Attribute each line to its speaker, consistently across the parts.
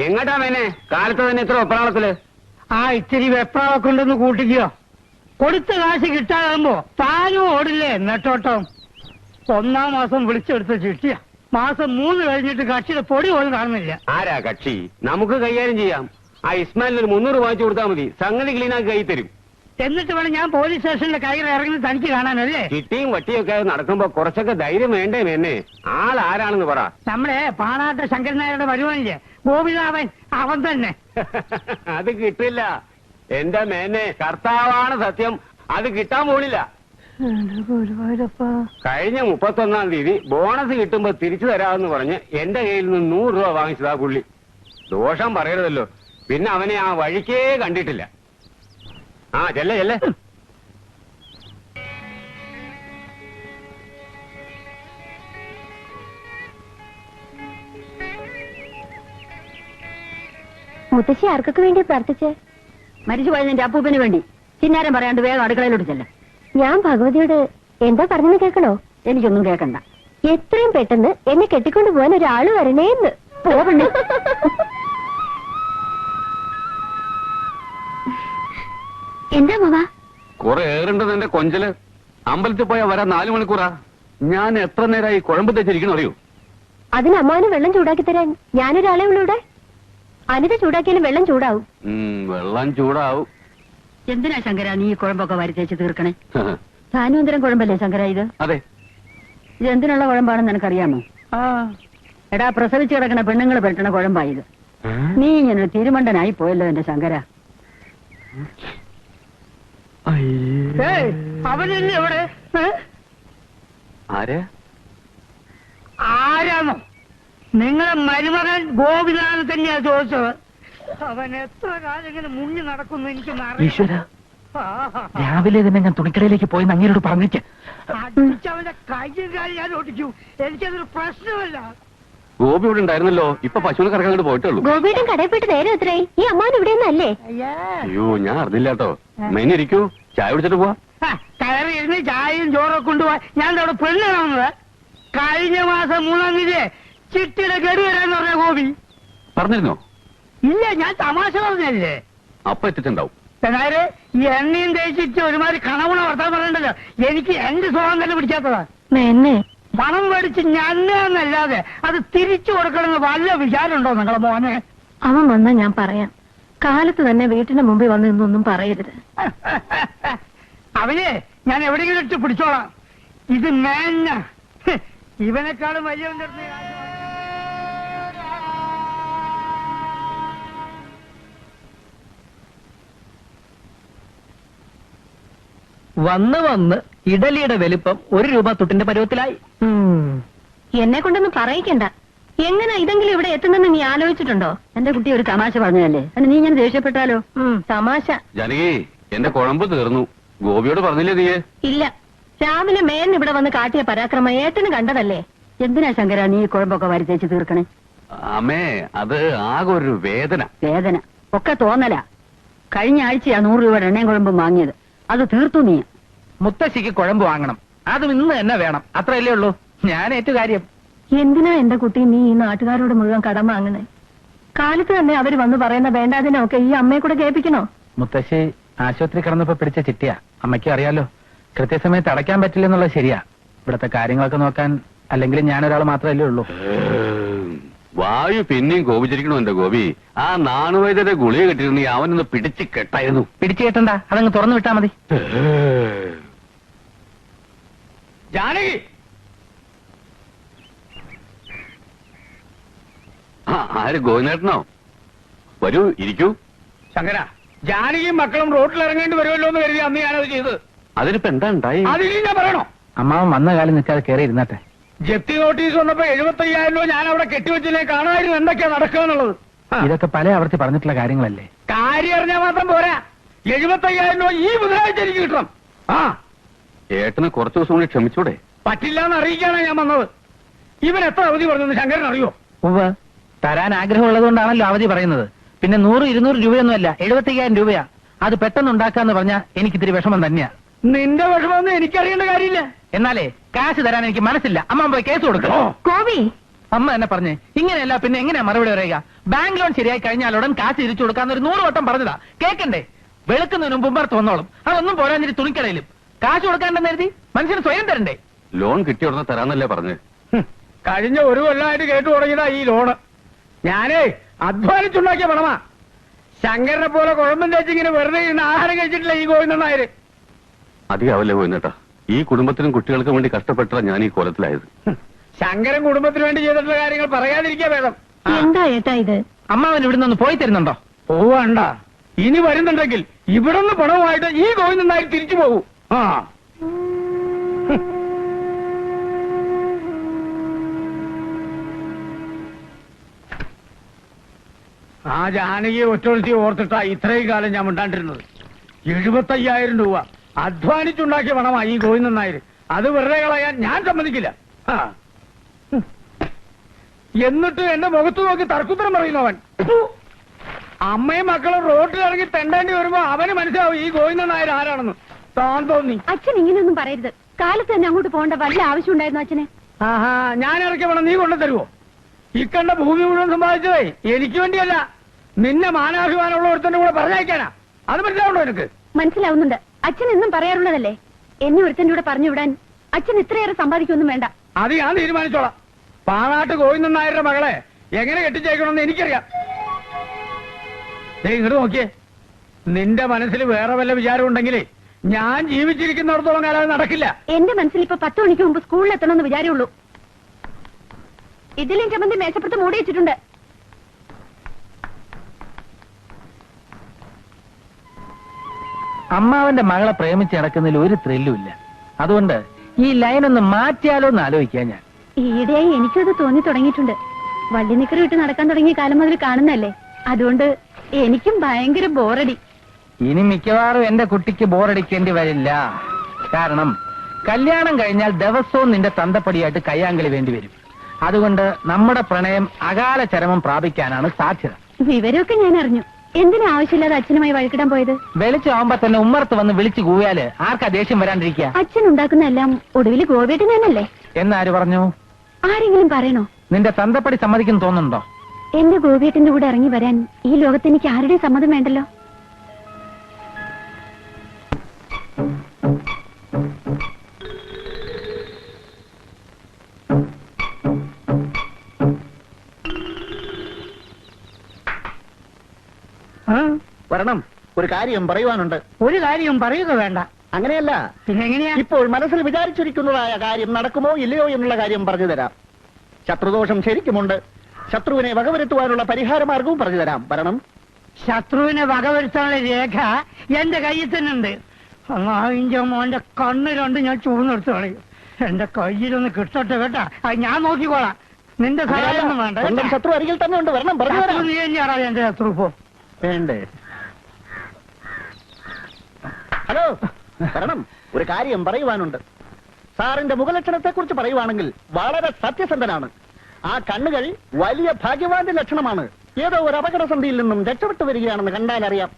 Speaker 1: എങ്ങട്ടാ മേനെ കാലത്ത് തന്നെ ഇത്ര വെപ്രാളത്തില്?
Speaker 2: ഇത്തിരി വെപ്രാളൊക്കെ ഉണ്ടെന്ന് കൂട്ടിക്കോ. കൊടുത്ത കാശ് കിട്ടാതാകുമ്പോ താനും ഓടില്ലേ നെട്ടോട്ടം. 1-ാം മാസം വിളിച്ചെടുത്ത ചിട്ടിയ. മാസം 3 കഴിഞ്ഞിട്ട് കക്ഷിയുടെ പൊടി പോലും കാണുന്നില്ല.
Speaker 1: ആരാ കക്ഷി? നമുക്ക് കൈകാര്യം ചെയ്യാം. ആ ഇസ്മായിലിന് ഒരു 300 വാങ്ങിച്ചു കൊടുത്താൽ മതി, സംഗതി ക്ലീനാക്കി കൈ തരും.
Speaker 2: എന്നിട്ട് വേണം ഞാൻ പോലീസ് സ്റ്റേഷനിലെ കയ്യിൽ ഇറങ്ങി തനിക്ക് കാണാനല്ലേ?
Speaker 1: ചിട്ടിയും വട്ടിയൊക്കെ നടക്കുമ്പോ കുറച്ചൊക്കെ ധൈര്യം വേണ്ടേ മേനെ? ആളാരാണെന്ന് പറ.
Speaker 2: നമ്മളെ പാണാത്ത ശങ്കരൻ നായരുടെ വരുവാനില്ലേ, ഗോപിനാഥൻ, അവൻ തന്നെ.
Speaker 1: അത് കിട്ടില്ല എന്റെ മേനെ, കർത്താവാണ് സത്യം, അത് കിട്ടാൻ പോണില്ല. കഴിഞ്ഞ 31-ാം തീയതി ബോണസ് കിട്ടുമ്പോ തിരിച്ചു തരാമെന്ന് പറഞ്ഞ് എന്റെ കയ്യിൽ നിന്ന് 100 രൂപ വാങ്ങിച്ചതാ പുള്ളി. ദോഷം പറയരുതല്ലോ. പിന്നെ അവനെ ആ വഴിക്കേ കണ്ടിട്ടില്ല. ചെല്ലേ ചെല്ലേ.
Speaker 3: മുത്തശ്ശി ആർക്കൊക്കെ വേണ്ടി പ്രാർത്ഥിച്ചേ?
Speaker 4: മരിച്ചുപോയ നിന്റെ അപ്പൂപ്പന് വേണ്ടി. ചിന്നാരം പറയാണ്ട് വേഗം അടുക്കളയിലോട്ട് ചെല്ല.
Speaker 3: ഞാൻ ഭഗവതിയോട് എന്താ പറഞ്ഞെന്ന് കേൾക്കണോ?
Speaker 4: എനിക്കൊന്നും കേൾക്കണ്ട.
Speaker 3: എത്രയും പെട്ടെന്ന് എന്നെ കെട്ടിക്കൊണ്ടു പോകാൻ ഒരാള് വരണേന്ന്.
Speaker 4: പോകണ്ടേ?
Speaker 3: എന്താ മാവാ?
Speaker 1: കുറെ ഏറുണ്ടെന്ന് എന്റെ കൊഞ്ചല്. അമ്പലത്തിൽ പോയാ വരാൻ 4 മണിക്കൂറാ. ഞാൻ എത്ര നേരമായി കുഴമ്പ് തെച്ചിരിക്കണം അറിയൂ?
Speaker 3: അതിന് അമ്മാവന് വെള്ളം ചൂടാക്കി തരാൻ ഞാനൊരാളെ ഉള്ളൂ ഇവിടെ. അനിത ചൂടാക്കിയാലും വെള്ളം ചൂടാവും.
Speaker 1: വെള്ളം ചൂടാവും.
Speaker 4: എന്തിനാ ശങ്കര നീ ഈ കുഴമ്പൊക്കെ വരുത്തേച്ച് തീർക്കണേ? ധാന്വന്തരം കുഴമ്പല്ലേ ശങ്കര ഇത്?
Speaker 1: അതെ.
Speaker 4: ഇത് എന്തിനുള്ള കുഴമ്പാണെന്ന് എനിക്കറിയാമോ? എടാ, പ്രസവിച്ച് കിടക്കണ പെണ്ണുങ്ങൾ പെട്ടണ കുഴമ്പായത്. നീ ഇങ്ങനെ തിരുമണ്ടനായി പോയല്ലോ എന്റെ ശങ്കര.
Speaker 2: അവനല്ലേ എവിടെ? ആരാണോ? നിങ്ങളെ മരുമകൻ ഗോപിനാഥൻ തന്നെയാ ചോദിച്ചത്. അവൻ എത്ര കാലം ഇങ്ങനെ മുങ്ങി നടക്കുന്നു എനിക്ക്
Speaker 5: രാവിലെ തന്നെ ഞാൻ തുണിക്കടയിലേക്ക് പോയി അങ്ങേരോട് പറഞ്ഞേക്ക്.
Speaker 2: അവന്റെ കയ്യും കാര്യം ഞാൻ ഓടിച്ചു. എനിക്കതൊരു പ്രശ്നമല്ല.
Speaker 1: ഗോപി ഇവിടെ ഉണ്ടായിരുന്നല്ലോ, ഇപ്പൊ പശുവിനെ കറക്കാൻ പോയിട്ടുള്ളൂ.
Speaker 3: ഗോപിയുടെ കടയിൽ പോയിട്ട് നേരം എത്രയായി? ഈ അമ്മാവൻ ഇവിടെ ഒന്നല്ലേ?
Speaker 1: അയ്യോ, ഞാൻ അറിഞ്ഞില്ല കേട്ടോ. മെയിൻ ഇരിക്കൂ, ചായ കുടിച്ചിട്ട് പോവാ.
Speaker 2: കയറി ഇരുന്ന് ചായയും ചോറൊക്കെ കൊണ്ടുപോവാ. ഞാൻ അവിടെ പെണ്ണ് കാണുന്നത്. കഴിഞ്ഞ മാസം 3-ാം തീയതി ചിട്ടിയുടെ ഗഡു വരാന്ന് പറഞ്ഞ ഗോപി
Speaker 1: പറഞ്ഞിരുന്നോ?
Speaker 2: ഇല്ല, ഞാൻ തമാശ പറഞ്ഞല്ലേ.
Speaker 1: അപ്പൊ എത്തിട്ടുണ്ടാവും.
Speaker 2: എന്നാല് ഈ എണ്ണയും തേച്ചിട്ട് ഒരുമാതിരി കണവണ വർത്താൻ പറഞ്ഞിട്ടല്ലോ. എനിക്ക് എന്റെ സ്വഭാവം തന്നെ പിടിക്കാത്തതാ. പണം മേടിച്ച് ഞന്നല്ലാതെ അത് തിരിച്ചു കൊടുക്കണമെന്ന് വല്ല വിചാരമുണ്ടോ നിങ്ങളെ മോനെ?
Speaker 3: അവൻ വന്നാ ഞാൻ പറയാം. കാലത്ത് തന്നെ വീട്ടിന്റെ മുമ്പിൽ വന്ന് ഇന്നൊന്നും പറയരുത്.
Speaker 2: അവനെ ഞാൻ എവിടെയെങ്കിലും ഇട്ട് പിടിച്ചോളാം. ഇത് മേഞ്ഞ ഇവനെക്കാളും വലിയ
Speaker 5: വന്ന് ഇഡലിയുടെ വലിപ്പം 1 രൂപ തുട്ടിന്റെ പരുവത്തിലായി.
Speaker 3: എന്നെ കൊണ്ടൊന്നും പറയിക്കണ്ട. എങ്ങനെ ഇതെങ്കിലും ഇവിടെ എത്തുന്നെന്ന് നീ ആലോചിച്ചിട്ടുണ്ടോ?
Speaker 4: എന്റെ കുട്ടി ഒരു തമാശ പറഞ്ഞതല്ലേ, അതിന് നീ ഞാൻ ദേഷ്യപ്പെട്ടാലോ?
Speaker 3: തമാശ.
Speaker 1: ജാനകി, എന്റെ കുഴമ്പ് തീർന്നു. ഗോപിയോട് പറഞ്ഞില്ലേ നീ?
Speaker 3: ഇല്ല, രാവിലെ മേൻ ഇവിടെ വന്ന് കാട്ടിയ പരാക്രമം ഏട്ടന് കണ്ടതല്ലേ.
Speaker 4: എന്തിനാ ശങ്കര നീ ഈ കുഴമ്പൊക്കെ വരുത്തേച്ച് തീർക്കണേ?
Speaker 1: അമ്മേ, അത് ആകെ ഒരു വേദന.
Speaker 4: വേദന ഒക്കെ തോന്നല. കഴിഞ്ഞ ആഴ്ചയാ 100 രൂപയുടെ എണ്ണയും കുഴമ്പും വാങ്ങിയത്. അത് തീർത്തു നീ.
Speaker 5: മുത്തശ്ശിക്ക് കുഴമ്പ് വാങ്ങണം, അതും ഇന്ന് തന്നെ വേണം. അത്രയല്ലേ ഉള്ളൂ. ഞാൻ ഏറ്റു കാര്യം.
Speaker 3: എന്തിനാ എന്റെ കുട്ടി നീ ഈ നാട്ടുകാരോട് മുഴുവൻ കടം വാങ്ങണേ? കാലത്ത് തന്നെ അവര് വന്ന് പറയുന്ന വേണ്ടാതിനൊക്കെ ഈ അമ്മയെ കൂടെ കേൾപ്പിക്കണോ?
Speaker 5: മുത്തശ്ശി ആശുപത്രി കിടന്നപ്പോ പിടിച്ച ചിട്ടിയാ. അമ്മയ്ക്ക് അറിയാലോ, കൃത്യസമയത്ത് അടയ്ക്കാൻ പറ്റില്ലെന്നുള്ളത് ശരിയാ. ഇവിടത്തെ കാര്യങ്ങളൊക്കെ നോക്കാൻ അല്ലെങ്കിൽ ഞാനൊരാൾ മാത്രമല്ലേ ഉള്ളൂ.
Speaker 1: വായു പിന്നെയും കോപിച്ചിരിക്കണോ എന്റെ ഗോപി? ആ നാണുവൈദ്യരുടെ ഗുളിക കിട്ടിയിരുന്നെങ്കിൽ അവനൊന്ന് പിടിച്ച് കെട്ടായിരുന്നു.
Speaker 5: പിടിച്ചു കെട്ടണ്ട, അതങ്ങ് തുറന്നു വിട്ടാ മതി.
Speaker 1: ജാനകി, ആര്? ഗോവിന്ദേട്ടനോ? വരൂ, ഇരിക്കൂ.
Speaker 2: ശങ്കര, ജാനകിയും മക്കളും റോഡിൽ ഇറങ്ങേണ്ടി വരുമല്ലോ എന്ന് കരുതി അന്ന് ഞാനത് ചെയ്തത്.
Speaker 1: അതിനിപ്പോ എന്താ ഉണ്ടായി?
Speaker 2: അതിന് ഞാൻ പറയണോ?
Speaker 5: അമ്മാവൻ വന്ന കാലം നിൽക്കാതെ കയറി ഇരുന്നട്ടെ.
Speaker 2: ജപ്തി നോട്ടീസ് വന്നപ്പോ 75,000 രൂപ ഞാൻ അവിടെ കെട്ടിവെച്ചില്ലേ, കാണാമായിരുന്നു എന്തൊക്കെയാ നടക്കുക എന്നുള്ളത്.
Speaker 5: ഇതൊക്കെ പല ആവർത്തി പറഞ്ഞിട്ടുള്ള കാര്യങ്ങളല്ലേ.
Speaker 2: കാര്യം അറിഞ്ഞാൽ മാത്രം പോരാ. 75,000 രൂപ ഈ ബുധനാഴ്ച എനിക്ക് കിട്ടണം.
Speaker 1: ഏട്ടന് കുറച്ചു ദിവസം കൂടി ക്ഷമിച്ചൂടെ?
Speaker 2: പറ്റില്ല എന്ന് അറിയിക്കാനാണ് ഞാൻ വന്നത്. ഇവൻ എത്ര അവധി പറഞ്ഞെന്ന് ശങ്കരൻ അറിയോ?
Speaker 5: ഉവ്വ്, തരാൻ ആഗ്രഹമുള്ളതുകൊണ്ടാണല്ലോ അവധി പറയുന്നത്. പിന്നെ 100-200 രൂപയൊന്നുമല്ല, 75,000 രൂപയാ. അത് പെട്ടെന്ന് ഉണ്ടാക്കാന്ന് പറഞ്ഞാൽ എനിക്കിത്തിരി വിഷമം തന്നെയാ.
Speaker 2: നിന്റെ വിഷമമൊന്നും എനിക്കറിയേണ്ട കാര്യമില്ല.
Speaker 5: എന്നാലേ കാശ് തരാൻ എനിക്ക് മനസ്സില്ല. അമ്മ പോയി കേസ് കൊടുക്കോ?
Speaker 3: ഗോപി,
Speaker 5: അമ്മ എന്നെ പറഞ്ഞേ ഇങ്ങനെയല്ല പിന്നെ എങ്ങനെയാ മറുപടി പറയുക? ബാങ്ക് ലോൺ ശരിയായി കഴിഞ്ഞാൽ ഉടൻ കാശ് തിരിച്ചു കൊടുക്കാന്ന് ഒരു 100 വട്ടം പറഞ്ഞതാ. കേക്കണ്ടേ? വെളുക്കുന്നതിന് മുമ്പ് ഉമ്മർത്ത് വന്നോളും. അതൊന്നും പോരാഞ്ഞിട്ട് തുണിക്കടയിലും കാശ് കൊടുക്കാണ്ടെന്ന് എഴുതി മനുഷ്യന് സ്വയം തരണ്ടേ?
Speaker 1: ലോൺ കിട്ടിയ ഉടനെ തരാന്നല്ലേ പറഞ്ഞ്.
Speaker 2: കഴിഞ്ഞ ഒരു കൊല്ലമായിട്ട് കേട്ടു തുടങ്ങിയതാ ഈ ലോണ്. ഞാനേ അധ്വാനിച്ചുണ്ടാക്കിയ പണമാ. ശങ്കരനെ പോലെ കുഴമ്പം തേച്ചിങ്ങനെ വെറുതെ ഇരുന്ന് ആഹാരം കഴിച്ചിട്ടില്ല ഈ ഗോവിന്ദനായര്.
Speaker 1: അധികാവല്ലേ പോയിട്ടാ. ഈ കുടുംബത്തിനും കുട്ടികൾക്കും വേണ്ടി കഷ്ടപ്പെട്ടാ ഞാൻ ഈ കോലത്തിലായത്.
Speaker 2: ശങ്കരൻ കുടുംബത്തിന് വേണ്ടി ചെയ്തിട്ടുള്ള കാര്യങ്ങൾ പറയാതിരിക്കാ വേദം.
Speaker 3: എന്താ ഏട്ടാ ഇത്?
Speaker 5: അമ്മാവൻ ഇവിടുന്ന് ഒന്ന് പോയി തരുന്നുണ്ടോ?
Speaker 2: പോവണ്ട. ഇനി വരുന്നുണ്ടെങ്കിൽ ഇവിടുന്ന് പണവുമായിട്ട് ഈ ഗോവിന്ദനായർ തിരിച്ചു പോകൂ. ആ ആ ജാനകിയെ ഒറ്റൊഴുത്തി ഓർത്തിട്ടാ ഇത്രയും കാലം ഞാൻ മിണ്ടാണ്ടിരുന്നത്. 75,000 രൂപ അധ്വാനിച്ചുണ്ടാക്കിയ പണമാ ഈ ഗോവിന്ദൻ നായർ. അത് വെറുതെ കളയാൻ ഞാൻ സമ്മതിക്കില്ല. ആ. എന്നിട്ട് എന്റെ മുഖത്ത് നോക്കി തർക്കുത്തരം പറയുന്നവൻ. അമ്മയും മക്കളും റോട്ടിലിറങ്ങി തെണ്ടേണ്ടി വരുമ്പോ അവന് മനസ്സിലാവും ഈ ഗോവിന്ദൻ നായർ ആരാണെന്ന്. താൻ തോന്നി.
Speaker 3: അച്ഛൻ ഇങ്ങനെയൊന്നും പറയരുത്. കാലത്ത് തന്നെ അങ്ങോട്ട് പോകേണ്ട വല്ല ആവശ്യം ഉണ്ടായിരുന്നു അച്ഛനെ?
Speaker 2: ആഹാ, ഞാൻ ഇറക്കിയ പണം നീ കൊണ്ടു തരുവോ? ഈ കണ്ട ഭൂമി മുഴുവൻ സമ്പാദിച്ചതേ എനിക്ക് വേണ്ടിയല്ല, നിന്നെ മാനാഭിമാനമുള്ള ഒരുത്തന്റെ കൂടെ പറഞ്ഞയക്കാനാ. അത് മനസ്സിലാവണ്ടോ എനിക്ക്?
Speaker 3: മനസ്സിലാവുന്നുണ്ട്. അച്ഛൻ എന്നും പറയാറുള്ളതല്ലേ, എന്നെ ഒരുത്തന്റെ കൂടെ പറഞ്ഞു വിടാൻ അച്ഛൻ ഇത്രയേറെ സമ്പാദിക്കൊന്നും വേണ്ട.
Speaker 2: അത് ഞാൻ തീരുമാനിച്ചോളാം. പാണാട്ട് ഗോവിന്ദൻ നായരുടെ മകളെ എങ്ങനെ കെട്ടിച്ചേക്കണമെന്ന് എനിക്കറിയാം. ഇങ്ങോട്ട് നോക്കിയേ, നിന്റെ മനസ്സിൽ വേറെ വല്ല വിചാരം ഉണ്ടെങ്കിലേ ഞാൻ ജീവിച്ചിരിക്കുന്നിടത്തോളം കാലം അത് നടക്കില്ല.
Speaker 3: എന്റെ മനസ്സിൽ ഇപ്പൊ 10 മണിക്ക് മുമ്പ് സ്കൂളിൽ എത്തണമെന്ന് വിചാരമുള്ളൂ. ഇതിലും ചമ്മന്തി മേശപ്പുറത്ത് മൂടി വെച്ചിട്ടുണ്ട്.
Speaker 5: അമ്മാവന്റെ മകളെ പ്രേമിച്ച് നടക്കുന്നതിൽ ഒരു ത്രില്ലും ഇല്ല. അതുകൊണ്ട് ഈ ലൈൻ ഒന്ന് മാറ്റിയാലോ എന്ന് ആലോചിക്കാൻ ഞാൻ.
Speaker 3: ഈയിടെയായി എനിക്കത് തോന്നി തുടങ്ങിയിട്ടുണ്ട്. വള്ളി നിക്കറ് വിട്ട് നടക്കാൻ തുടങ്ങിയ കാലം മുതൽ കാണുന്നല്ലേ. അതുകൊണ്ട് എനിക്കും ഭയങ്കര ബോറടി.
Speaker 5: ഇനി മിക്കവാറും എന്റെ കുട്ടിക്ക് ബോറടിക്കേണ്ടി വരില്ല. കാരണം കല്യാണം കഴിഞ്ഞാൽ ദിവസവും നിന്റെ തന്തപ്പടിയായിട്ട് കയ്യാങ്കളി വേണ്ടി വരും. അതുകൊണ്ട് നമ്മുടെ പ്രണയം അകാല ചരമം പ്രാപിക്കാനാണ് സാധ്യത.
Speaker 3: വിവരമൊക്കെ ഞാൻ അറിഞ്ഞു. എന്തിനാ ആവശ്യമില്ലാതെ അച്ഛനുമായി വഴക്കിടാൻ പോയത്?
Speaker 5: വെളിച്ചാവുമ്പോ തന്നെ ഉമ്മർത്ത് വന്ന് വിളിച്ചു കൂവിയാല് ആർക്കാ ദേഷ്യം വരാണ്ടിരിക്കുക?
Speaker 3: അച്ഛൻ ഉണ്ടാക്കുന്ന എല്ലാം ഒടുവിൽ ഗോവേട്ടൻ തന്നെയല്ലേ?
Speaker 5: എന്നാര് പറഞ്ഞു?
Speaker 3: ആരെങ്കിലും പറയണോ?
Speaker 5: നിന്റെ തന്തപ്പടി സമ്മതിക്കുന്നു തോന്നുന്നുണ്ടോ?
Speaker 3: എന്റെ ഗോവേട്ടന്റെ കൂടെ ഇറങ്ങി വരാൻ ഈ ലോകത്ത് എനിക്ക് ആരുടെയും സമ്മതം വേണ്ടല്ലോ.
Speaker 6: വരണം, ഒരു കാര്യം പറയുവാനുണ്ട്.
Speaker 2: ഒരു കാര്യം പറയുക വേണ്ട.
Speaker 6: അങ്ങനെയല്ല,
Speaker 2: പിന്നെ എങ്ങനെയാ?
Speaker 6: ഇപ്പോൾ മനസ്സിൽ വിചാരിച്ചിരിക്കുന്നതായ കാര്യം നടക്കുമോ ഇല്ലയോ എന്നുള്ള കാര്യം പറഞ്ഞു തരാം. ശത്രുദോഷം ശരിക്കുമുണ്ട്. ശത്രുവിനെ വകവരുത്തുവാനുള്ള പരിഹാരമാർഗവും പറഞ്ഞു തരാം. വരണം.
Speaker 2: ശത്രുവിനെ വകവരുത്താനുള്ള രേഖ എന്റെ കയ്യിൽ തന്നെ ഉണ്ട്. അമ്മാവിന്റെ മോന്റെ കണ്ണ് രണ്ട് ഞാൻ ചൂർന്നെടുത്ത് കളയും. എന്റെ കയ്യിലൊന്ന് കിട്ടട്ടെ കേട്ടാ. അത് ഞാൻ നോക്കിക്കോളാം. നിന്റെ സഹായം ഒന്നും വേണ്ട
Speaker 6: സ്വന്തം
Speaker 2: കേട്ടാ.
Speaker 6: ശത്രു അരികിൽ തന്നെ ഉണ്ട്. വരണം, പറഞ്ഞു
Speaker 2: ശത്രു
Speaker 6: തരാം.
Speaker 2: നീ തന്നെയാടാ എന്റെ ശത്രു. ഇപ്പോ
Speaker 6: വേണ്ടേ? ഹലോ, വരണം, ഒരു കാര്യം പറയുവാനുണ്ട്. സാറിന്റെ മുഖലക്ഷണത്തെ കുറിച്ച് പറയുവാണെങ്കിൽ വളരെ സത്യസന്ധനാണ്. ആ കണ്ണുകൾ വലിയ ഭാഗ്യവാന്റെ ലക്ഷണമാണ്. ഏതോ ഒരു അപകടസന്ധിയിൽ നിന്നും രക്ഷപ്പെട്ടു വരികയാണെന്ന് കണ്ടാലറിയാം.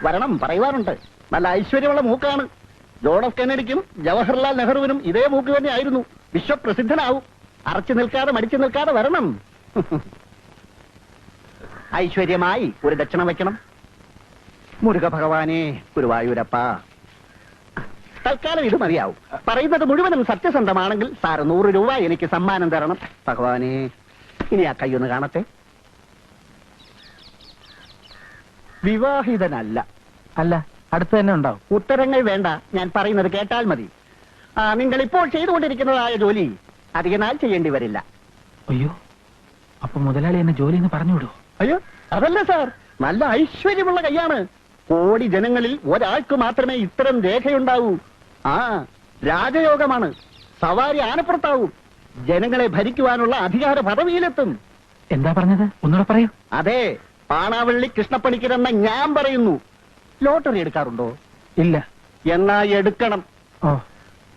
Speaker 6: വരണം, പറയുവാനുണ്ട്. നല്ല ഐശ്വര്യമുള്ള മൂക്കാണ്. ജോൺ എഫ് കെന്നഡിക്കും ജവഹർലാൽ നെഹ്റുവിനും ഇതേ മൂക്ക് തന്നെയായിരുന്നു. വിശ്വപ്രസിദ്ധനാവും. അറച്ചു നിൽക്കാതെ മടിച്ചു നിൽക്കാതെ വരണം. ഐശ്വര്യമായി ഒരു ദക്ഷിണ വയ്ക്കണം. മുരുക ഭഗവാനെ, ഗുരുവായൂരപ്പ. തൽക്കാലം ഇത് മതിയാവും. പറയുന്നത് മുഴുവനും സത്യസന്ധമാണെങ്കിൽ സാറ് 100 രൂപ എനിക്ക് സമ്മാനം തരണം. ഭഗവാനെ, ഇനി ആ കൈയൊന്ന് കാണട്ടെ. വിവാഹിതനല്ല.
Speaker 5: അല്ല, അടുത്ത് തന്നെ ഉണ്ടാവും.
Speaker 6: ഉത്തരങ്ങൾ വേണ്ട, ഞാൻ പറയുന്നത് കേട്ടാൽ മതി. നിങ്ങൾ ഇപ്പോൾ ചെയ്തുകൊണ്ടിരിക്കുന്നതായ ജോലി അധികനാൾ ചെയ്യേണ്ടി വരില്ല.
Speaker 5: അയ്യോ, അപ്പൊ മുതലാളി എന്നെ ജോലി എന്ന് പറഞ്ഞുവിടുവോ?
Speaker 6: അയ്യോ, അതല്ല സാർ, നല്ല ഐശ്വര്യമുള്ള കൈയാണ്. കോടി ജനങ്ങളിൽ ഒരാൾക്ക് മാത്രമേ ഇത്തരം രേഖയുണ്ടാവൂ. ആ, രാജയോഗമാണ്. സവാരി ആനപ്പുറത്താവും. ജനങ്ങളെ ഭരിക്കുവാനുള്ള അധികാര പദവിയിലെത്തും.
Speaker 5: എന്താ പറഞ്ഞത്? ഒന്നുകൂടെ പറയൂ.
Speaker 6: അതെ, പാണാവള്ളി കൃഷ്ണപ്പണിക്കരെന്ന ഞാൻ പറയുന്നു. ലോട്ടറി എടുക്കാറുണ്ടോ?
Speaker 5: ഇല്ല.
Speaker 6: എന്നാ എടുക്കണം.
Speaker 5: ഓ,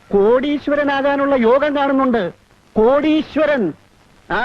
Speaker 6: കോടീശ്വരനാകാനുള്ള യോഗം കാണുന്നുണ്ട്. കോടീശ്വരൻ. ആ,